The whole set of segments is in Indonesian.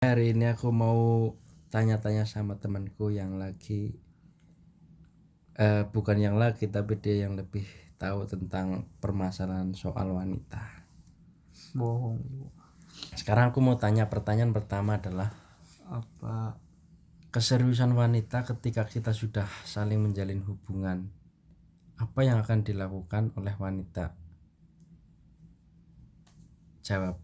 Hari ini aku mau tanya-tanya sama temanku yang lagi bukan yang lagi tapi dia yang lebih tahu tentang permasalahan soal wanita. Bohong. Sekarang aku mau tanya, pertanyaan pertama adalah Apa? keseriusan wanita ketika kita sudah saling menjalin hubungan. Apa yang akan dilakukan oleh wanita? Jawab.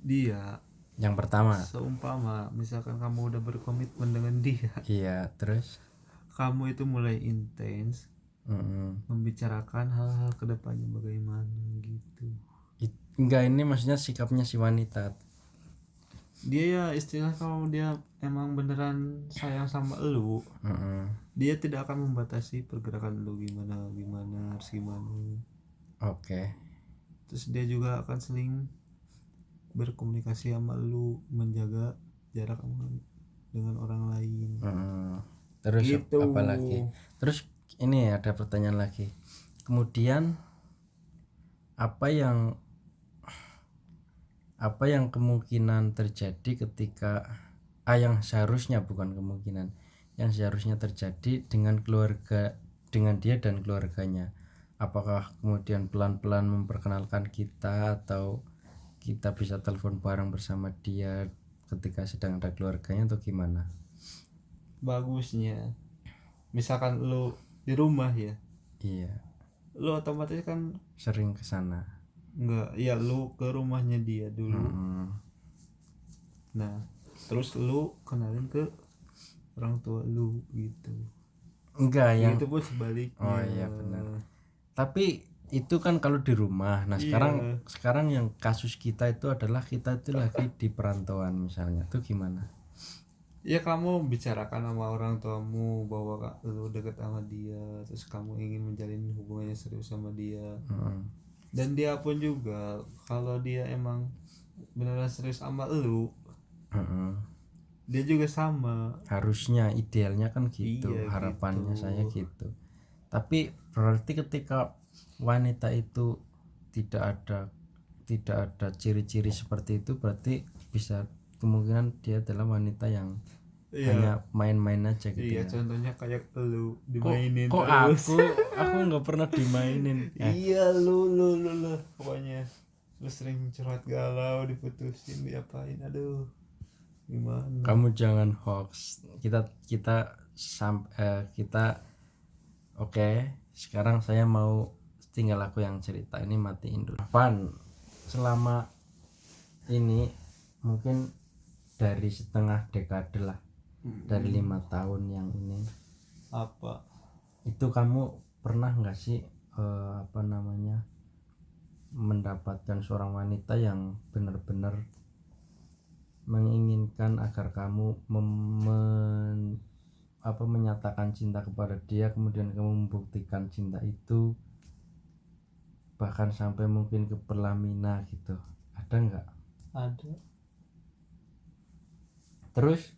Dia Yang pertama. seumpama misalkan kamu udah berkomitmen dengan dia, Iya, terus kamu itu mulai intens membicarakan hal-hal kedepannya bagaimana gitu. enggak, ini maksudnya sikapnya si wanita. Dia ya istilah kalau dia emang beneran sayang sama lu, dia tidak akan membatasi pergerakan lu gimana harus gimana. Oke. Terus dia juga akan seling berkomunikasi sama lu, menjaga jarak aman dengan orang lain. Terus Gitu. apa lagi? Terus ini ada pertanyaan lagi. Kemudian apa yang kemungkinan terjadi ketika yang seharusnya, bukan kemungkinan, yang seharusnya terjadi dengan dia dan keluarganya? Apakah kemudian pelan-pelan memperkenalkan kita, atau kita bisa telepon bareng bersama dia ketika sedang ada keluarganya, atau gimana? Bagusnya misalkan lu di rumah ya, Iya, lu otomatis kan sering ke sana. enggak ya, lu ke rumahnya dia dulu. Nah terus lu kenalin ke orang tua lu gitu. Enggak, yang Itu pun sebaliknya. oh iya benar. Tapi itu kan kalau di rumah. Nah, Iya sekarang yang kasus kita itu adalah kita itu lagi di perantauan misalnya. Itu gimana? ya, kamu bicarakan sama orang tuamu bahwa lu deket sama dia, terus kamu ingin menjalin hubungannya serius sama dia. Dan dia pun juga kalau dia emang beneran serius sama lu, dia juga sama. Harusnya idealnya kan gitu, Iya harapannya gitu. saya gitu. Tapi berarti ketika wanita itu tidak ada ciri-ciri seperti itu, berarti bisa kemungkinan dia adalah wanita yang Iya. hanya main-main aja gitu Iya, ya. contohnya kayak lu Kok dimainin kok terus. aku nggak pernah dimainin. Iya, lu pokoknya lu sering curhat galau, diputusin, diapain, aduh gimana. Kamu jangan hoax. Kita oke. Sekarang saya mau, tinggal aku yang cerita. Ini matiin dulu. Van, selama ini mungkin dari setengah dekade lah, dari 5 tahun yang ini, Apa? itu kamu pernah nggak sih mendapatkan seorang wanita yang benar-benar menginginkan agar kamu menyatakan cinta kepada dia, kemudian kamu membuktikan cinta itu, bahkan sampai mungkin ke perlamina gitu? Ada nggak? Ada. Terus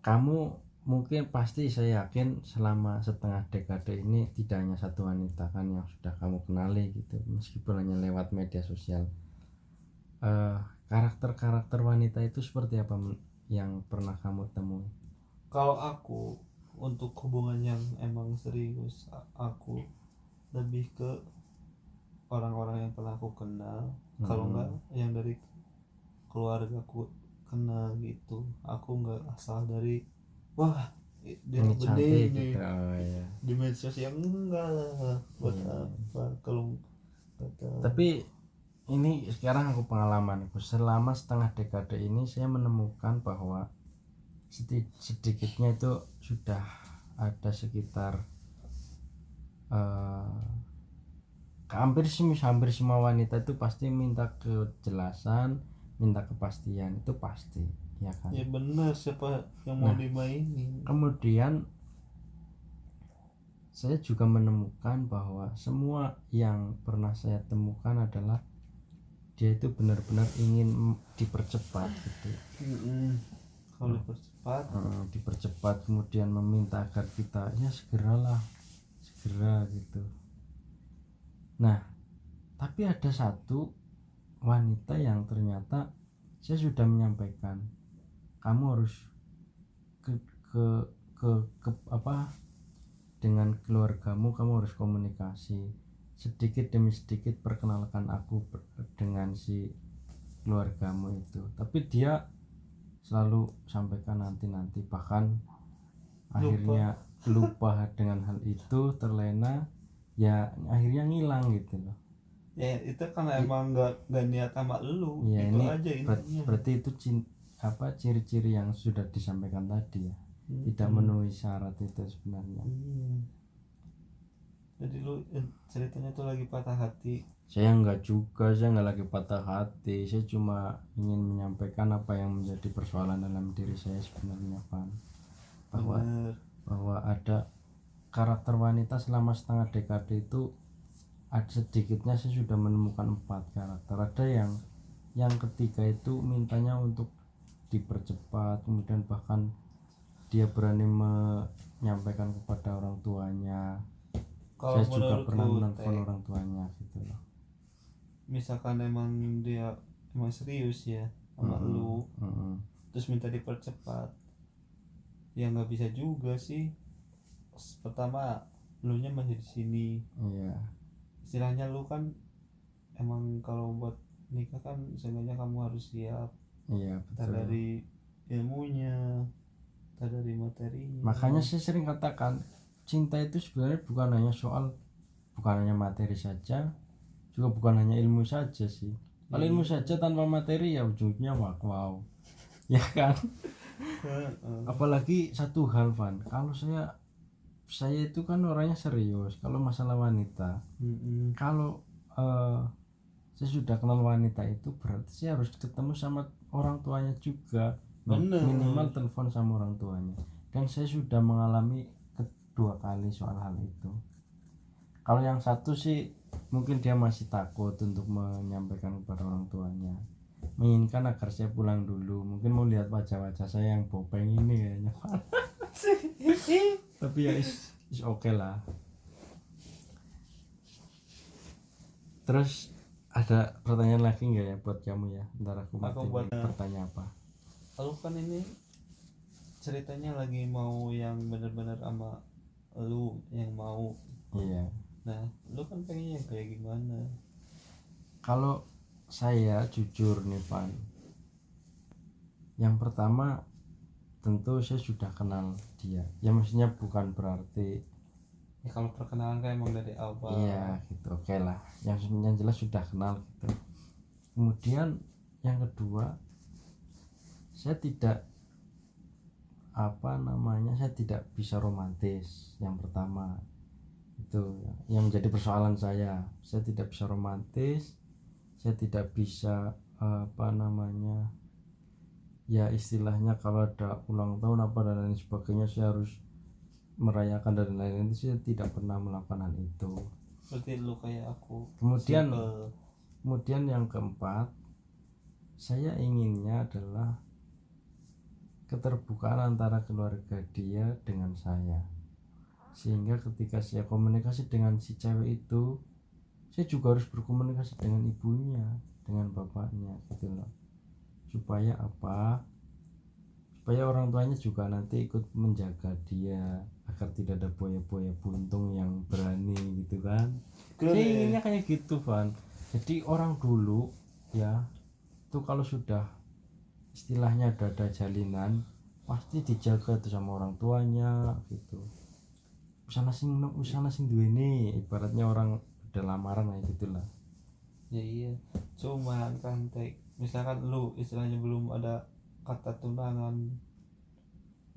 kamu mungkin pasti, saya yakin selama setengah dekade ini tidak hanya satu wanita kan yang sudah kamu kenali gitu, meskipun hanya lewat media sosial. Karakter wanita itu seperti apa yang pernah kamu temui? Kalau aku untuk hubungan yang emang serius, aku lebih ke orang-orang yang pernah aku kenal. Kalau enggak yang dari keluarga aku kenal gitu. Aku enggak asal dari wah dia Ini benih cantik nih gitu. Oh iya. di medsos, yang enggak lah, buat apa kalau kata. Tapi ini sekarang aku pengalamanku selama setengah dekade ini, saya menemukan bahwa sedikitnya itu sudah ada sekitar hampir semua wanita itu pasti minta kejelasan, minta kepastian, itu pasti, ya kan? Ya benar, siapa yang mau dimainin. Kemudian saya juga menemukan bahwa semua yang pernah saya temukan adalah dia itu benar-benar ingin dipercepat gitu. Kalau dipercepat, kemudian meminta agar kita ya segera gitu. Nah, tapi ada satu wanita yang ternyata saya sudah menyampaikan kamu harus ke ke ke apa dengan keluargamu, kamu harus komunikasi sedikit demi sedikit, perkenalkan aku dengan si keluargamu itu, tapi dia selalu sampaikan nanti, bahkan akhirnya lupa dengan hal itu, terlena, ya akhirnya ngilang gitu loh. Ya itu kan emang nggak niat sama lu, Ya itu ini aja intinya. berarti itu ciri-ciri yang sudah disampaikan tadi ya, tidak memenuhi syarat itu sebenarnya. Jadi lu ceritanya tuh lagi patah hati. Saya nggak lagi patah hati, saya cuma ingin menyampaikan apa yang menjadi persoalan dalam diri saya sebenarnya, Pan. Bahwa ada karakter wanita selama setengah dekade itu, ada sedikitnya saya sudah menemukan 4 karakter. Ada yang ketiga itu mintanya untuk dipercepat, kemudian bahkan dia berani menyampaikan kepada orang tuanya. Kalau Saya juga menurut pernah lu, menelpon orang tuanya gitu loh. misalkan emang dia emang serius ya sama lu, terus minta dipercepat, ya nggak bisa juga sih. Pertama, lu nya masih di sini. Iya. Istilahnya lu kan emang kalau buat nikah kan seenggaknya kamu harus siap. Iya, Entah betul. dari ilmunya, entah dari materinya. Makanya saya sering katakan, cinta itu sebenarnya bukan hanya materi saja, juga bukan hanya ilmu saja sih. Kalau ilmu saja tanpa materi ya ujungnya wow, ya kan. Apalagi satu hal, Van, kalau saya itu kan orangnya serius kalau masalah wanita. Kalau saya sudah kenal wanita itu, berarti saya harus ketemu sama orang tuanya juga. Minimal telepon sama orang tuanya, dan saya sudah mengalami kedua kali soal hal itu. Kalau yang satu sih mungkin dia masih takut untuk menyampaikan kepada orang tuanya, menginginkan agar saya pulang dulu, mungkin mau lihat wajah-wajah saya yang bopeng ini kayaknya. Tapi ya is oke lah. Terus ada pertanyaan lagi nggak ya buat kamu ya? Ntar aku bertanya apa? Kalau kan ini ceritanya lagi mau yang bener-bener sama lu yang mau. Iya. Nah, lu kan pengen yang kayak gimana? Kalau saya jujur nih, Pan, yang pertama tentu saya sudah kenal dia. Ya maksudnya bukan berarti ya kalau perkenalan kan emang dari awal. Iya gitu, oke lah. Yang jelas sudah kenal gitu. Kemudian yang kedua, saya tidak saya tidak bisa romantis. Yang pertama itu yang menjadi persoalan saya tidak bisa romantis, saya tidak bisa ya istilahnya kalau ada ulang tahun apa dan lain sebagainya saya harus merayakan dan lain-lain, itu saya tidak pernah melakukan hal itu. Berarti lu kayak aku. Kemudian yang keempat, saya inginnya adalah keterbukaan antara keluarga dia dengan saya, sehingga ketika saya komunikasi dengan si cewek itu, saya juga harus berkomunikasi dengan ibunya, dengan bapaknya gitu loh. Supaya orang tuanya juga nanti ikut menjaga dia agar tidak ada buaya-buaya buntung yang berani gitu kan. Saya inginnya kayak gitu, Van. Jadi orang dulu ya itu kalau sudah istilahnya ada jalinan pasti dijaga tuh sama orang tuanya gitu. Usana sing duweni, ibaratnya orang udah lamaran kayak gitulah. Ya iya, cuman kan misalkan lu istilahnya belum ada kata tunangan,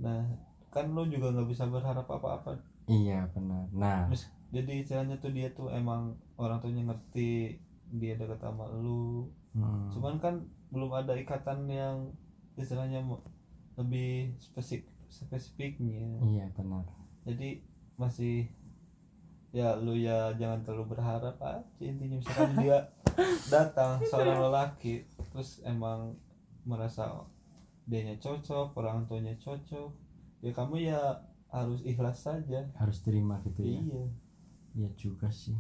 nah kan lu juga nggak bisa berharap apa-apa. Iya benar. Nah jadi istilahnya tuh dia tuh emang orang tuanya ngerti dia dekat sama lu, cuman kan belum ada ikatan yang istilahnya lebih spesifiknya. Iya benar. Jadi masih ya lu ya jangan terlalu berharap aja intinya. Misalkan dia datang seorang lelaki terus emang merasa dianya cocok, orang tuanya cocok, ya kamu ya harus ikhlas saja, harus terima gitu ya. Iya Iya juga sih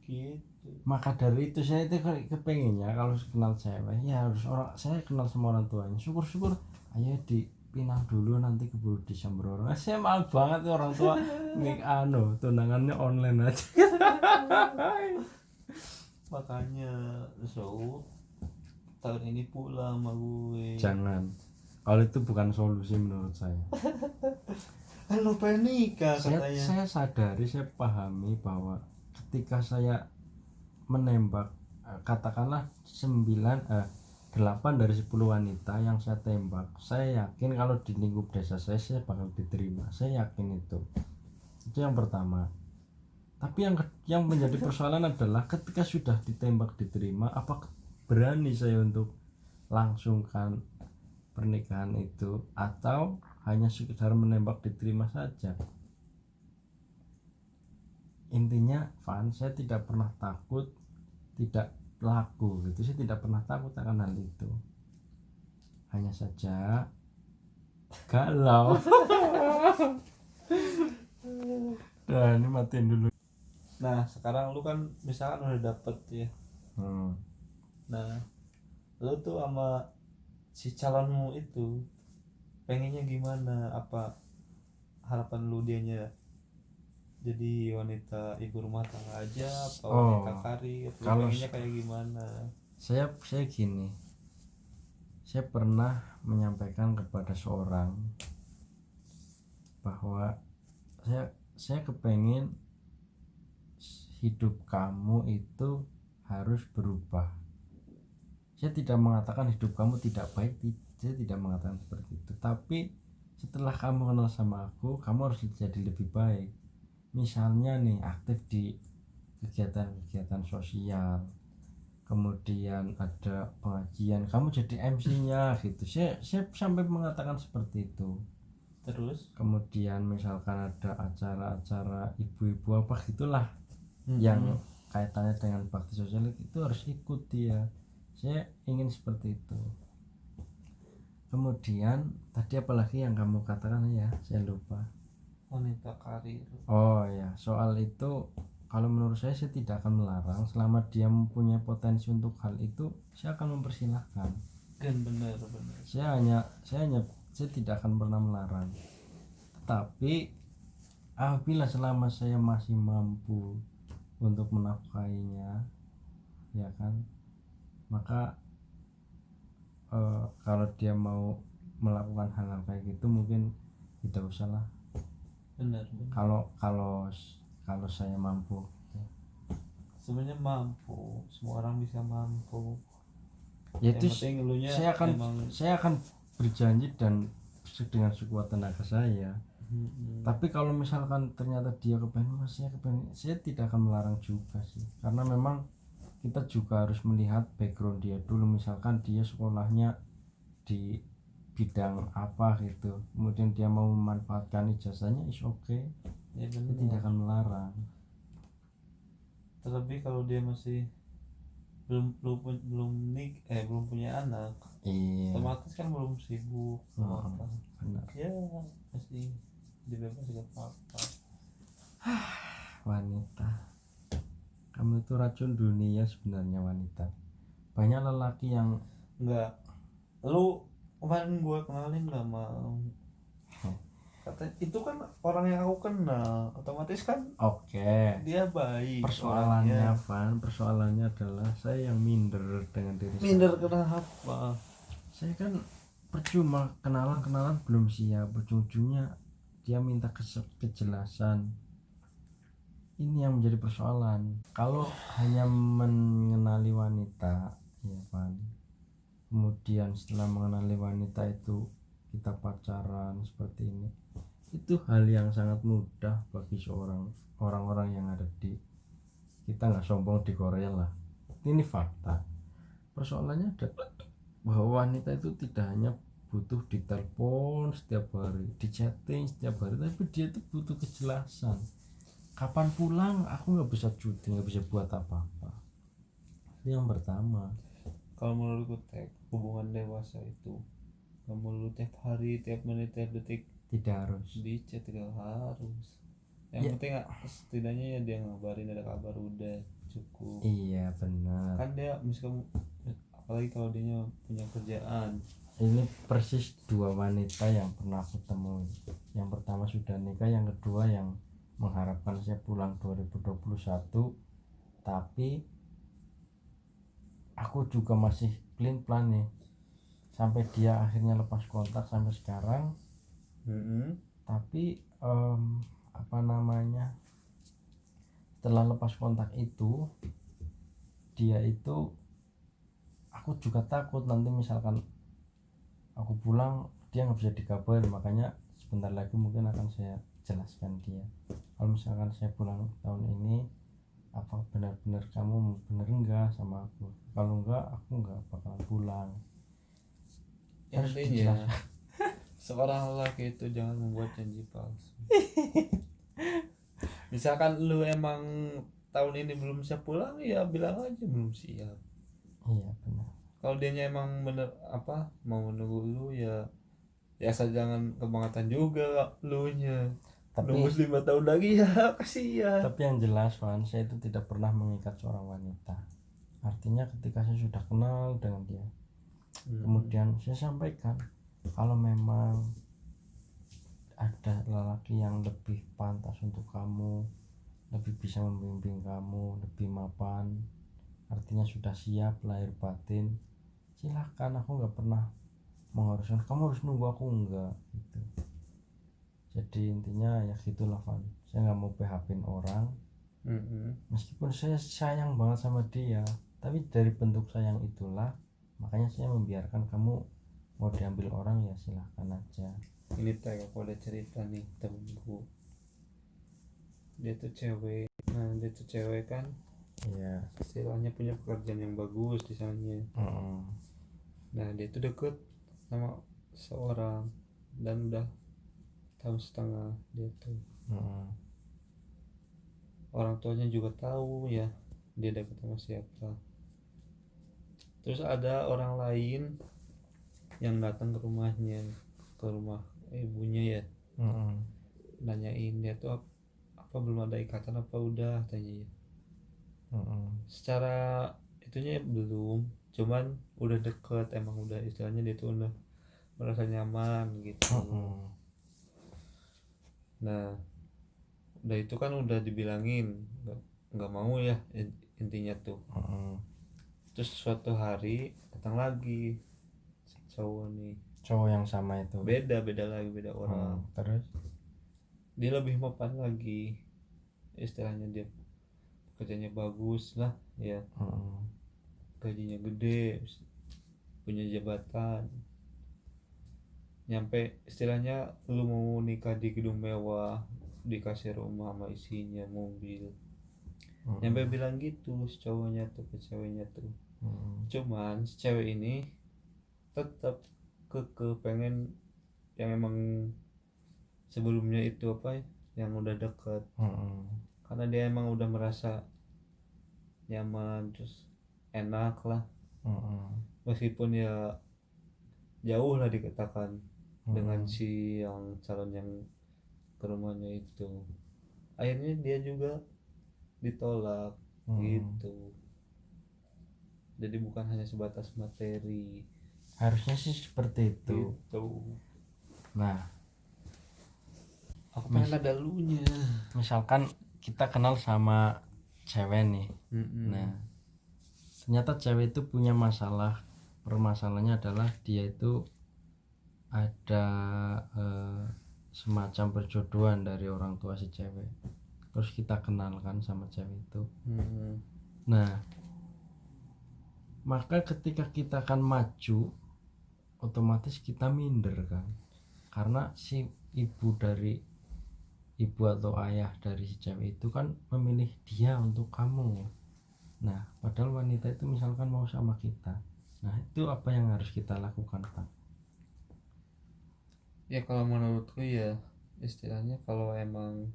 gitu. Maka dari itu saya itu kepengennya kalau kenal cewek ya harus orang, saya kenal sama orang tuanya, syukur-syukur ayo dipinang dulu nanti keburu disamber orang. Saya malu banget tuh orang tua nih tunangannya online aja. Makanya so tahun ini pulang sama gue. Jangan, kalau itu bukan solusi menurut saya. Kan lo pengen nikah katanya. Saya sadari, saya pahami bahwa ketika saya menembak katakanlah 8 dari 10 wanita yang saya tembak, saya yakin kalau di lingkup desa saya bakal diterima. Saya yakin itu yang pertama. Tapi yang menjadi persoalan adalah ketika sudah ditembak diterima, apakah berani saya untuk langsungkan pernikahan itu atau hanya sekedar menembak diterima saja. Intinya Van, saya tidak pernah takut tidak laku gitu, saya tidak pernah takut akan hal itu, hanya saja galau. Nah ini matiin dulu. Nah sekarang lu kan misalkan udah dapet ya. Nah lu tuh sama si calonmu itu pengennya gimana? Apa harapan lu dianya jadi wanita ibu rumah tangga aja atau wanita karir? Lu pengennya kayak gimana? Saya gini, saya pernah menyampaikan kepada seorang bahwa saya kepengen hidup kamu itu harus berubah. Saya tidak mengatakan hidup kamu tidak baik, saya tidak mengatakan seperti itu, tapi setelah kamu kenal sama aku, kamu harus jadi lebih baik. Misalnya nih, aktif di kegiatan-kegiatan sosial, kemudian ada pengajian, kamu jadi MC-nya gitu. Saya sampai mengatakan seperti itu. Terus kemudian misalkan ada acara-acara ibu-ibu apa gitulah yang kaitannya dengan bakti sosial, itu harus ikut dia. Saya ingin seperti itu. Kemudian tadi apalagi yang kamu katakan ya, saya lupa. Wanita karir. Oh ya, soal itu kalau menurut saya tidak akan melarang selama dia mempunyai potensi untuk hal itu, saya akan mempersilahkan. Kan benar. Saya tidak akan pernah melarang. Tetapi apabila selama saya masih mampu untuk menafkahinya, ya kan, maka kalau dia mau melakukan hal-hal kayak gitu mungkin tidak usah lah. Benar. Kalau saya mampu. Sebenarnya mampu, semua orang bisa mampu. Yaitu saya akan berjanji dan dengan sekuat tenaga saya. Tapi kalau misalkan ternyata dia kepengen, saya tidak akan melarang juga sih, karena memang kita juga harus melihat background dia dulu. Misalkan dia sekolahnya di bidang apa gitu, kemudian dia mau memanfaatkan ijazahnya, is okay ya, saya tidak akan melarang. Terlebih kalau dia masih belum punya anak, otomatis kan belum sibuk apa. Ya masih dibebas gak apa-apa. Wanita, kamu itu racun dunia sebenarnya. Wanita, banyak lelaki yang enggak, lu kemarin gue kenalin gak mau. Kata itu kan orang yang aku kenal, otomatis kan dia baik. Persoalannya adalah saya yang minder dengan diri minder saya. Kenapa? Saya kan percuma kenalan belum siap, ujung-ujungnya dia minta kejelasan. Ini yang menjadi persoalan. Kalau hanya mengenali wanita, ya kan, kemudian setelah mengenali wanita itu kita pacaran seperti ini, itu hal yang sangat mudah bagi orang-orang yang ada di, kita nggak sombong, di Korea lah. Ini fakta. Persoalannya adalah bahwa wanita itu tidak hanya butuh ditelepon setiap hari, di chatting setiap hari, tapi dia itu butuh kejelasan. Kapan pulang? Aku nggak bisa cuti, nggak bisa buat apa-apa. Itu yang pertama. Kalau menurutku hubungan dewasa itu nggak melulu tiap hari, tiap menit, tiap detik. Tidak harus di chat, tidak harus. Yang penting setidaknya ya dia ngabarin ada kabar udah. cukup. Iya benar. Kan dia misalkan, apalagi kalau dia punya kerjaan. Ini persis dua wanita yang pernah aku temui. Yang pertama sudah nikah, yang kedua yang mengharapkan saya pulang 2021, tapi aku juga masih plan nih sampai dia akhirnya lepas kontak sampai sekarang. Tapi apa namanya, setelah lepas kontak itu, dia itu, aku juga takut nanti misalkan aku pulang dia nggak bisa dikabari, makanya sebentar lagi mungkin akan saya jelaskan dia. Kalau misalkan saya pulang tahun ini, apa benar-benar kamu bener enggak sama aku? Kalau enggak, aku enggak bakalan pulang. Harus Intinya dijelaskan. seorang lelaki itu jangan membuat janji palsu. Misalkan lu emang tahun ini belum siap pulang, ya bilang aja belum siap. Iya benar. Kalau dianya emang bener apa mau menunggu lu, ya asal jangan kebangetan juga lu nya. Nunggu Tapi 5 tahun lagi ya kasihan. yang jelas Wan, saya itu tidak pernah mengikat seorang wanita. Artinya ketika saya sudah kenal dengan dia, kemudian saya sampaikan kalau memang ada lelaki yang lebih pantas untuk kamu, lebih bisa membimbing kamu, lebih mapan, artinya sudah siap lahir batin, silahkan. Aku nggak pernah mengharuskan kamu harus nunggu aku, enggak gitu. Jadi intinya ya gitulah Van, saya nggak mau PHP-in orang. Meskipun saya sayang banget sama dia, tapi dari bentuk sayang itulah makanya saya membiarkan kamu mau diambil orang ya silahkan aja. Ini teh aku ada cerita nih temenku, dia tuh cewek. Nah dia tuh cewek kan, Iya. istilahnya punya pekerjaan yang bagus di sana. Nah dia tuh deket sama seorang dan udah tahun setengah. Dia tuh orang tuanya juga tahu ya dia deket sama siapa. Terus ada orang lain yang datang ke rumahnya, ke rumah ibunya ya, nanyain dia tuh apa belum ada ikatan apa udah, tanya ya. Secara itunya belum, cuman udah deket, emang udah istilahnya dia tuh udah merasa nyaman gitu. Nah udah itu kan udah dibilangin nggak mau ya intinya tuh. Terus suatu hari datang lagi cowok nih, Cowok yang sama itu beda lagi, beda orang. terus Dia lebih mapan lagi, istilahnya dia kerjanya bagus lah ya, gajinya gede, punya jabatan, nyampe istilahnya lu mau nikah di gedung mewah, dikasih rumah sama isinya mobil, nyampe bilang gitu si cowoknya tuh ke ceweknya tuh. Cuman si cewek ini tetap pengen yang emang sebelumnya itu apa ya, yang udah dekat. Karena dia emang udah merasa nyaman, terus enak lah. Meskipun ya jauh lah dikatakan dengan si yang calon yang ke rumahnya itu, akhirnya dia juga ditolak gitu. Jadi bukan hanya sebatas materi, harusnya sih seperti itu gitu. Nah Aku pengen ada lunya. misalkan kita kenal sama cewek nih, nah ternyata cewek itu punya masalah. Permasalahannya adalah dia itu ada semacam perjodohan dari orang tua si cewek, terus kita kenalkan sama cewek itu. Nah maka ketika kita akan maju, otomatis kita minder kan, karena si ibu atau ayah dari si cewek itu kan memilih dia untuk kamu. Nah padahal wanita itu misalkan mau sama kita, nah itu apa yang harus kita lakukan Pak? Ya kalau menurutku ya istilahnya kalau emang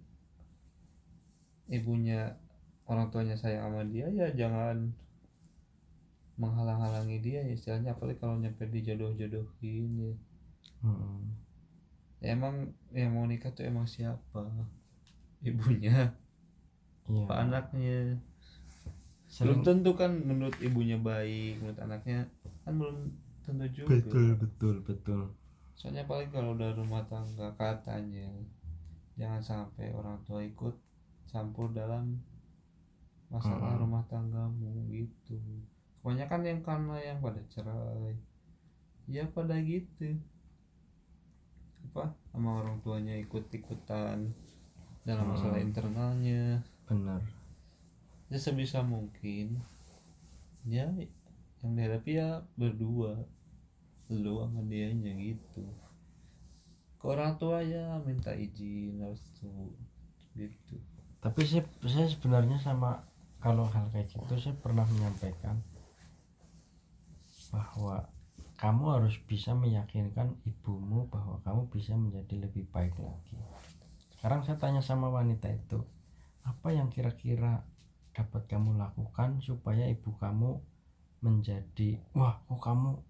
ibunya, orang tuanya sayang sama dia, ya jangan menghalang-halangi dia ya, istilahnya apalagi kalau nyampe dijodoh-jodohin ya. Ya emang yang mau nikah tuh emang siapa, ibunya Iya. apa anaknya. belum tentu kan menurut ibunya baik, menurut anaknya kan belum tentu juga. betul. Soalnya paling kalau udah rumah tangga, katanya jangan sampai orang tua ikut campur dalam masalah rumah tanggamu gitu. Kebanyakan yang karena yang pada cerai ya pada gitu, apa sama orang tuanya ikut-ikutan dalam masalah internalnya. Benar. Ya sebisa mungkin ya yang dihadapi ya berdua, lu sama dianya gitu. Ke orang tua ya minta izin restu gitu. Tapi saya sebenarnya sama, kalau hal kayak gitu saya pernah menyampaikan bahwa kamu harus bisa meyakinkan ibumu bahwa kamu bisa menjadi lebih baik lagi. Sekarang saya tanya sama wanita itu, apa yang kira-kira dapat kamu lakukan supaya ibu kamu menjadi, wah kok kamu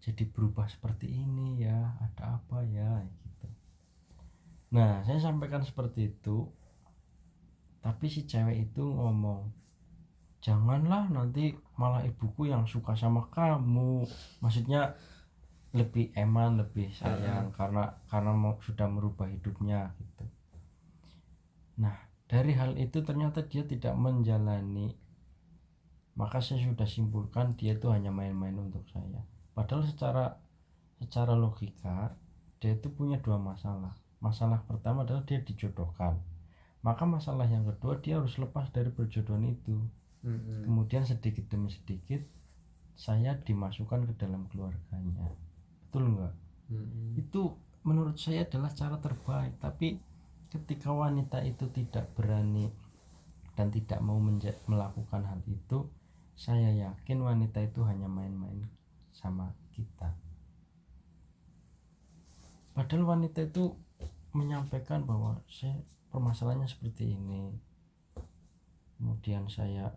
jadi berubah seperti ini ya, ada apa ya gitu. Nah saya sampaikan seperti itu, tapi si cewek itu ngomong, janganlah nanti malah ibuku yang suka sama kamu, maksudnya lebih eman, lebih sayang karena sudah merubah hidupnya gitu. Nah dari hal itu ternyata dia tidak menjalani, maka saya sudah simpulkan dia itu hanya main-main untuk saya. Padahal secara logika dia itu punya dua masalah. Masalah pertama adalah dia dijodohkan, maka masalah yang kedua dia harus lepas dari perjodohan itu. Kemudian sedikit demi sedikit saya dimasukkan ke dalam keluarganya, betul enggak? Itu menurut saya adalah cara terbaik. Tapi ketika wanita itu tidak berani dan tidak mau melakukan hal itu, saya yakin wanita itu hanya main-main sama kita. Padahal wanita itu menyampaikan bahwa permasalahannya seperti ini. Kemudian saya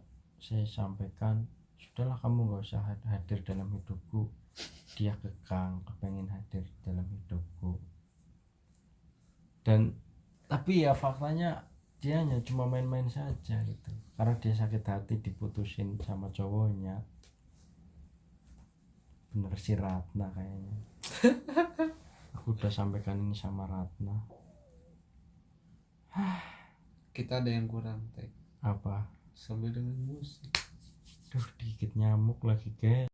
sampaikan, sudahlah kamu gak usah hadir dalam hidupku. Dia kekang kepengen hadir dalam hidupku, dan tapi ya faktanya dia hanya cuma main-main saja gitu, karena dia sakit hati diputusin sama cowoknya. Bener si Ratna kayaknya. Aku udah sampaikan ini sama Ratna. Kita ada yang kurang teh, Apa? sambil dengan musik. Duh, dikit nyamuk lagi guys.